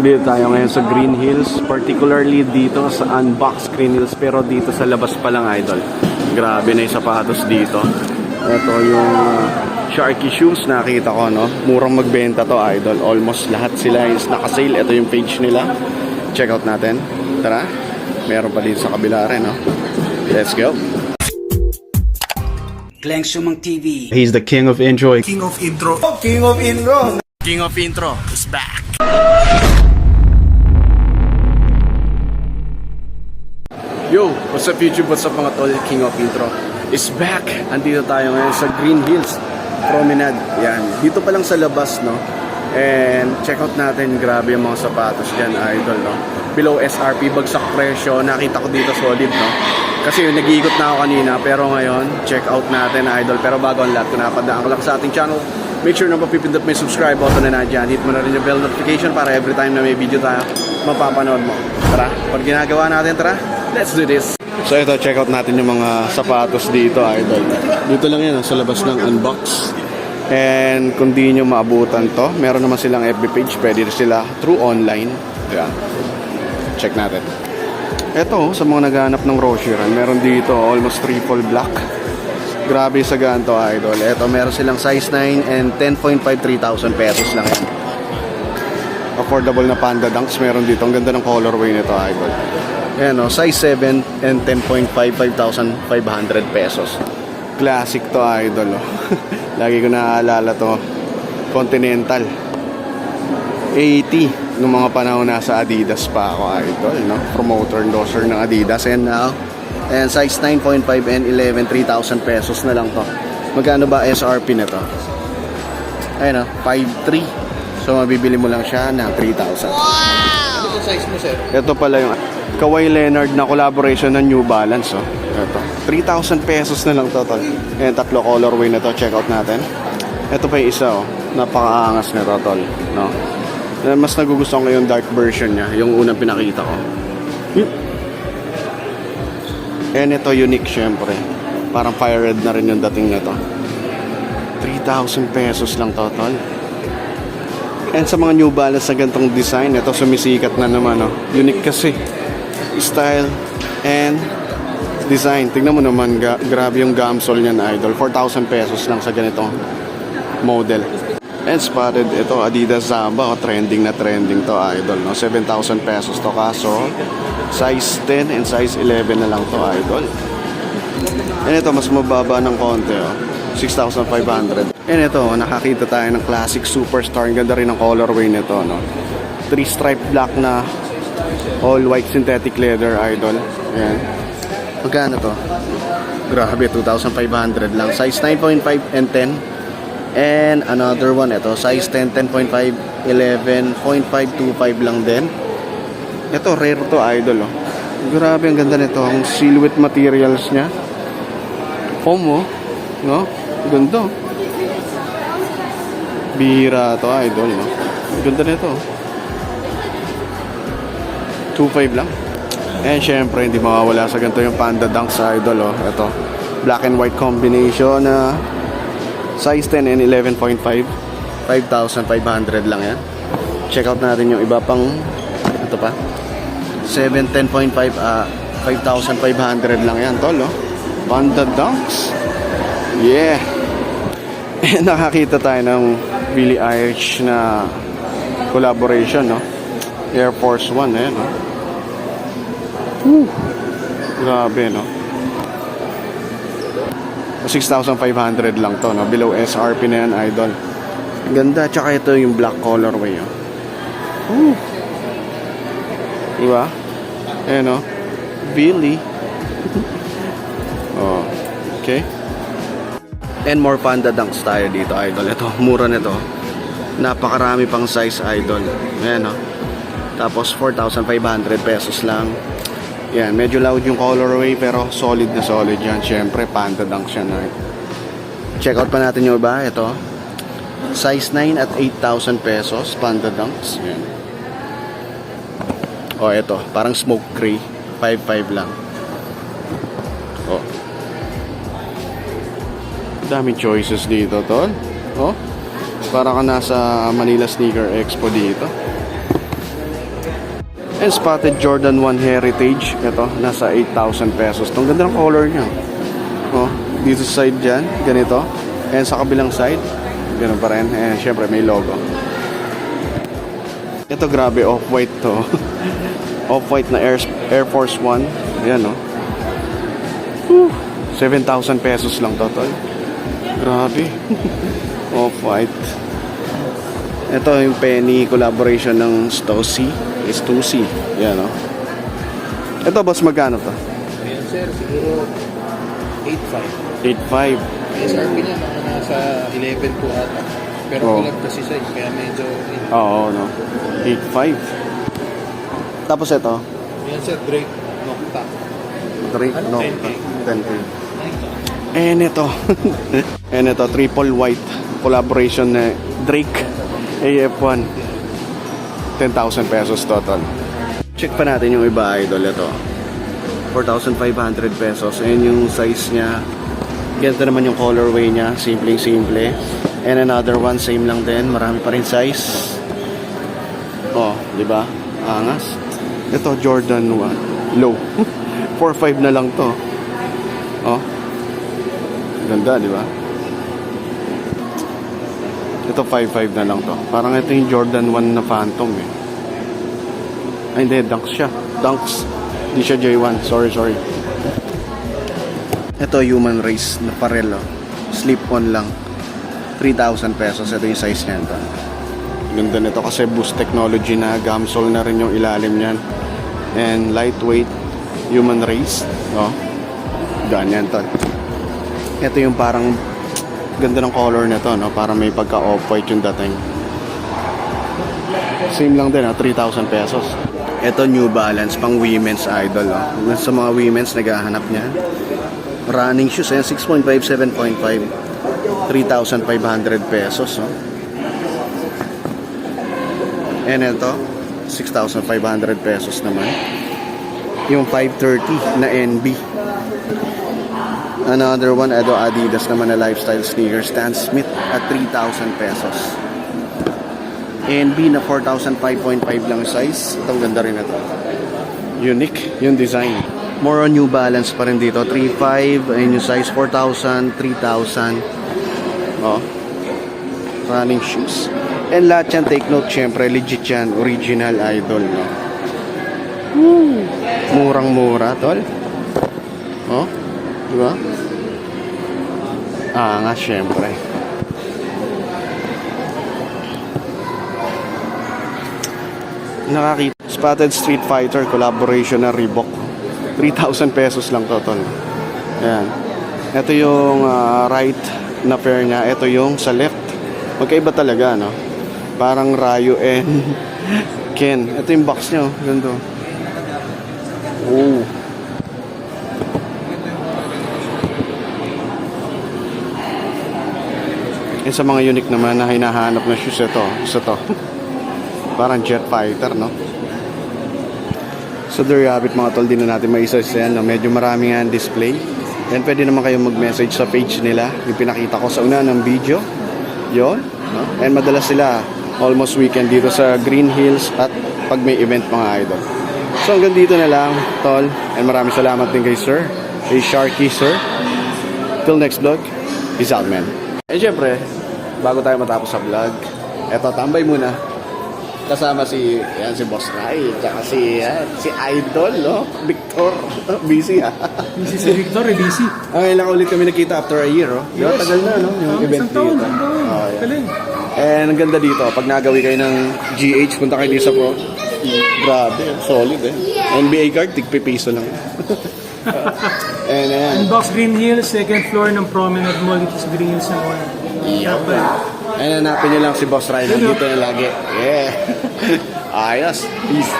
Nandito tayo ngayon sa Green Hills, particularly dito sa Unbox Green Hills, pero dito sa labas pa lang, idol. Grabe na yung sapatos dito. Ito yung Sharky shoes, nakita ko, no? Murang magbenta to, idol. Almost lahat sila is naka-sale. Ito yung page nila. Check out natin. Tara. Meron pa dito sa kabila rin, no? Let's go. Glenn Sumang TV. He's the king of intro. King of intro. Oh, king of intro. King of intro is back. Yo, what's up YouTube? What's up mga tol? King of intro is back. Andito tayo ngayon sa Green Hills Promenade. Yan. Dito pa lang sa labas, no? And check out natin. Grabe yung mga sapatos dyan, idol, no? Below SRP, bagsak presyo. Nakita ko dito solid, no? Kasi nag-iikot na ako kanina. Pero ngayon, check out natin, idol. Pero bago ang lahat, kung napadaan ko lang sa ating channel, make sure na mapipindot mo yung subscribe button na nadyan. Hit mo na rin yung bell notification para every time na may video tayo, mapapanood mo. Tara, pag ginagawa natin, tara, let's do this. So ito, check out natin yung mga sapatos dito, idol. Dito lang yan, sa labas ng Unbox. And kung di nyo maabutan to, meron naman silang FB page. Pwede sila through online. Yan. Check natin. Ito, sa mga naghahanap ng Roshiran, meron dito almost triple black. Grabe sa ganito, idol. Ito, meron silang size 9 and 10.5, 3,000 pesos lang yan. Affordable na Panda Dunks meron dito. Ang ganda ng colorway nito, idol. Ayan o, size 7 and 10.5, 5,500 pesos. Classic to, idol. Lagi ko naaalala to. Continental 80 nung mga panahon nasa Adidas pa ako, idol, no? Promoter, endorser ng Adidas. And now, and size 9.5 and 11, 3,000 pesos na lang to. Magkano ba SRP nito? Ayun o, 5,300. So mabibili mo lang siya ng 3,000. Wow! Ano yung size mo, sir? Ito pala yung Kawhi Leonard na collaboration ng New Balance, oh. Ito, 3,000 pesos na lang to, tol. Ayan, tatlo colorway na to. Check out natin. Ito pa yung isa, oh. Napakaangas nito, tol, no? Mas nagugustuhan ko yung dark version niya, yung unang pinakita ko. And ito unique, syempre. Parang fire red na rin yung dating nito. 3,000 pesos lang to, tol. And sa mga New Balance na ganitong design, ito sumisikat na naman, no? Unique kasi style and design. Tingnan mo naman, grabe yung gamsole niyan, idol. 4,000 pesos lang sa ganitong model. And spotted, ito Adidas Zamba, trending na trending to, idol, no? 7,000 pesos to, kaso size 10 and size 11 na lang to, idol. And ito mas mababa ng konti, oh. 6,500. And ito, nakakita tayo ng classic superstar. Ang ganda rin ng colorway nito, no? 3-stripe black na all white synthetic leather, idol. Ayan. Magkano to? Grabe, 2,500 lang. Size 9.5 and 10. And another one, ito, size 10, 10.5, 11.525 lang din. Ito, rare to, idol, oh. Grabe, ang ganda nito. Ang silhouette materials niya. Foam, oh. No? Ganda. Bira to, idol, no? Ganda nito. 2.5 lang. And syempre, hindi mawawala sa ganito yung Panda Dunks, idol, oh. Ito, black and white combination na size 10 and 11.5. 5,500 lang yan. Check out natin yung iba pang, ito pa, 7, 10.5, 5,500 lang yan, tol, oh. Panda Dunks. Yeah. Nakakita tayo ng Billie Eilish na collaboration, no? Air Force One, eh, no? Grabe, no? 6,500 lang to, no? Below SRP na yan, idol. Ganda, tsaka ito yung black colorway, oh. Diba? Eh, no? Billie. Oh, okay. And more Panda Dunks tayo dito, idol. Ito, mura nito. Napakarami pang size, idol. Ayan, no? Tapos 4,500 pesos lang. Yan, medyo loud yung colorway pero solid na solid yan. Syempre, Panda Dunks yan. Check out pa natin yung iba. Ito, size 9 at 8,000 pesos, Panda Dunks. Yan. O, ito, parang smoke gray. 5,500 lang. O. Daming choices dito, tol. Oh, para ka nasa Manila Sneaker Expo dito. And spotted Jordan 1 Heritage. Ito, nasa 8,000 pesos. Itong ganda ng color niya. Oh, dito sa side dyan, ganito. And sa kabilang side, ganun pa rin. And syempre may logo. Ito grabe, off-white to. Off-white na Air Force 1. Ayan, no. 7,000 pesos lang total. Grabe. Off-white. Ito yung penny collaboration ng Stussy. Is 2C. Yan, no. Ito, boss, magkano to? Ayan sir, siguro 8.5. 8.5. SRP niya mga nasa 11 po ata. Pero Oo. kulat kasi siya, kaya medyo... Oo, no. 8.5. Tapos ito, Ayan sir, Drake Nocta. Drake, Ano? no. 10K. 10K. And ito. And ito, triple white collaboration na Drake AF1. 10,000 pesos total. Check pa natin yung iba, idol. Ito, 4,500 pesos. And yung size niya, ganito naman yung colorway niya. Simple. And another one, same lang din. Marami pa rin size. Oh, di ba? Angas. Ito, Jordan 1. Low. 4.5 na lang to. Oh. Ganda, di ba? Ito 5.5 na lang to. Parang ito yung Jordan 1 na Phantom eh. Ay hindi, Dunks siya. Dunks. Hindi siya J1. Sorry. Ito Human Race na Parello. Slip-on lang. 3,000 pesos. Ito yung size niyan to. Ganda nito kasi boost technology na. Gamsol na rin yung ilalim niyan. And lightweight. Human Race. Oh. Ganyan to. Ito yung parang ganda ng color nito, no? Para may pagka off-white yung dating. Same lang din, 3,000 pesos. Ito New Balance, pang women's idol, oh. Sa mga women's naghahanap niya. Running shoes, ayan, 6.5, 7.5. 3,500 pesos, oh. And ito, 6,500 pesos naman. Yung 530 na NB. Another one, ito Adidas naman na lifestyle sneaker, Stan Smith at 3,000 pesos. NB na 4,000, 5.5 lang size. Itong ganda rin ito. Unique yung design. More on New Balance pa rin dito. 3,500, ayun yung size, 4,000, 3,000. Oh. Running shoes. And lahat yan, take note, syempre, legit yan. Original idol, no? Murang-mura, tol. Oh. Diba? Nga, syempre. Nakakita. Spotted Street Fighter collaboration na Reebok. 3,000 pesos lang total. Ayan. Ito yung right na pair niya. Ito yung sa left. Magkaiba talaga, no? Parang Ryu and Ken. Ito yung box niya, oh. Ganito. Oh. And sa mga unique naman na hinahanap na shoes, ito. Isa to. Parang jet fighter, no? So there you have it, mga tol. Di na natin maisa-isa yan, no? Medyo marami nga ang display. And pwede naman kayong mag-message sa page nila. Yung pinakita ko sa una ng video. Yon, no? And madalas sila almost weekend dito sa Green Hills at pag may event, mga idol. So hanggang dito na lang, tol. And maraming salamat din kay Sir. Kay Sharky, Sir. Till next vlog. Peace out, man. Eh syempre, bago tayo matapos sa vlog, eto, tambay muna. Kasama si Boss Rai, tsaka si Idol, no? Victor. Busy, ha? Busy si Victor, busy. Ilang ulit kami nakita after a year, oh. Di ba? Tagal na, no? Yung event dito. Oh, yeah. Galing. And ang ganda dito, pag nagawi kayo ng GH, punta kayo dito sa Pro. Grabe, solid, eh. NBA card, tig-piso lang. And ayan. Unbox Green Hills, second floor ng Promenade Mall. Dito sa Green Hills na mall. And hanapin nyo lang si Boss Rai, nandito na lagi. Yeah. Ayos. Peace.